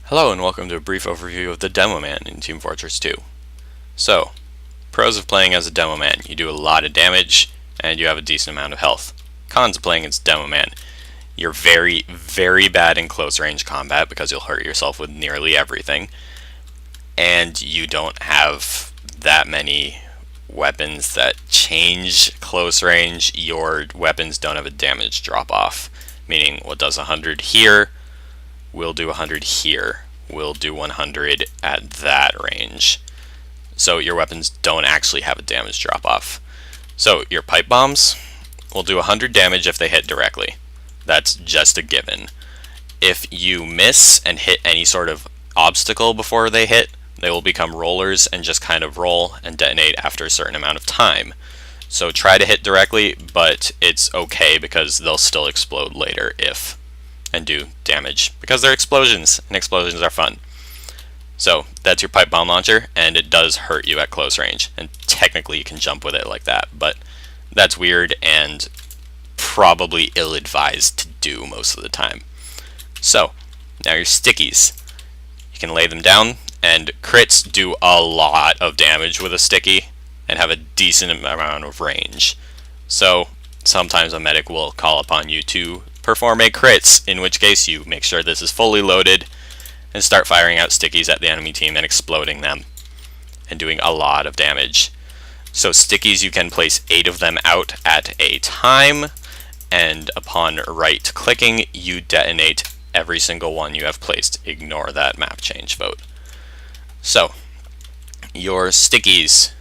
Hello and welcome to a brief overview of the Demoman in Team Fortress 2. So, pros of playing as a Demoman: you do a lot of damage and you have a decent amount of health. Cons of playing as Demoman: you're very, very bad in close range combat because you'll hurt yourself with nearly everything, and you don't have that many weapons that change close range. Your weapons don't have a damage drop off, meaning what does 100 here will do 100 here, will do 100 at that range. So your weapons don't actually have a damage drop off. So your pipe bombs will do 100 damage if they hit directly. That's just a given. If you miss and hit any sort of obstacle before they hit, they will become rollers and just kind of roll and detonate after a certain amount of time. So try to hit directly, but it's okay because they'll still explode later and do damage because they're explosions, and explosions are fun. So that's your pipe bomb launcher, and it does hurt you at close range, and technically you can jump with it like that, but that's weird and probably ill-advised to do most of the time. So now your stickies, you can lay them down, and crits do a lot of damage with a sticky and have a decent amount of range. So sometimes a medic will call upon you to perform a crits, in which case you make sure this is fully loaded and start firing out stickies at the enemy team and exploding them and doing a lot of damage. So stickies, you can place 8 of them out at a time, and upon right clicking you detonate every single one you have placed. Ignore that map change vote. So your stickies,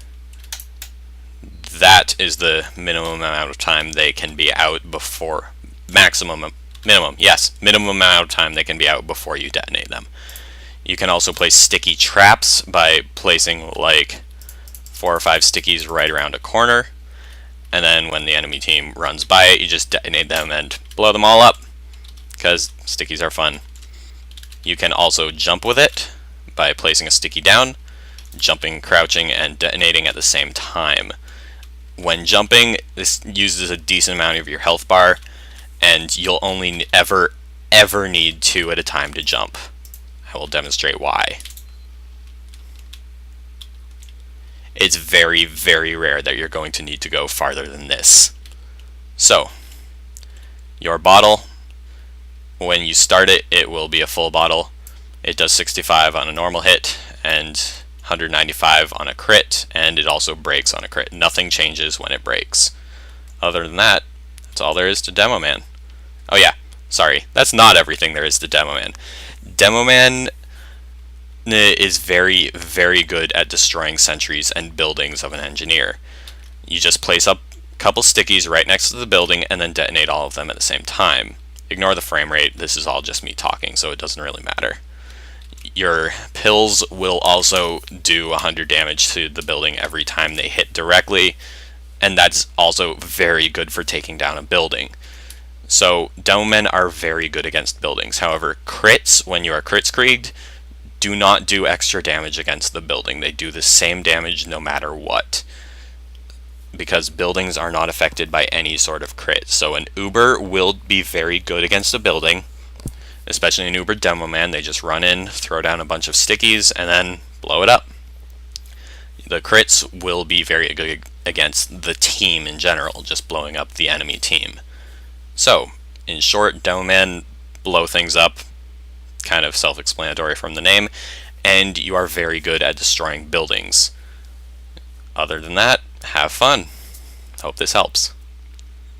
that is the minimum amount of time they can be out before minimum amount of time they can be out before you detonate them. You can also place sticky traps by placing like 4 or 5 stickies right around a corner, and then when the enemy team runs by it, you just detonate them and blow them all up because stickies are fun. You can also jump with it by placing a sticky down, jumping, crouching, and detonating at the same time. When jumping, this uses a decent amount of your health bar, and you'll only ever need 2 at a time to jump. I will demonstrate why. It's very, very rare that you're going to need to go farther than this. So, your bottle, when you start it, it will be a full bottle. It does 65 on a normal hit and 195 on a crit, and it also breaks on a crit. Nothing changes when it breaks. Other than that, that's all there is to Demoman. Oh yeah, sorry, that's not everything there is to Demoman. Demoman is very, very good at destroying sentries and buildings of an engineer. You just place up a couple stickies right next to the building and then detonate all of them at the same time. Ignore the frame rate, this is all just me talking, so it doesn't really matter. Your pills will also do 100 damage to the building every time they hit directly, and that's also very good for taking down a building. So Demomen are very good against buildings. However, crits, when you are crits-krieged, do not do extra damage against the building. They do the same damage no matter what, because buildings are not affected by any sort of crit. So an Uber will be very good against a building, especially an Uber Demoman. They just run in, throw down a bunch of stickies, and then blow it up. The crits will be very good against the team in general, just blowing up the enemy team. So, in short, Demoman blow things up, kind of self-explanatory from the name, and you are very good at destroying buildings. Other than that, have fun. Hope this helps.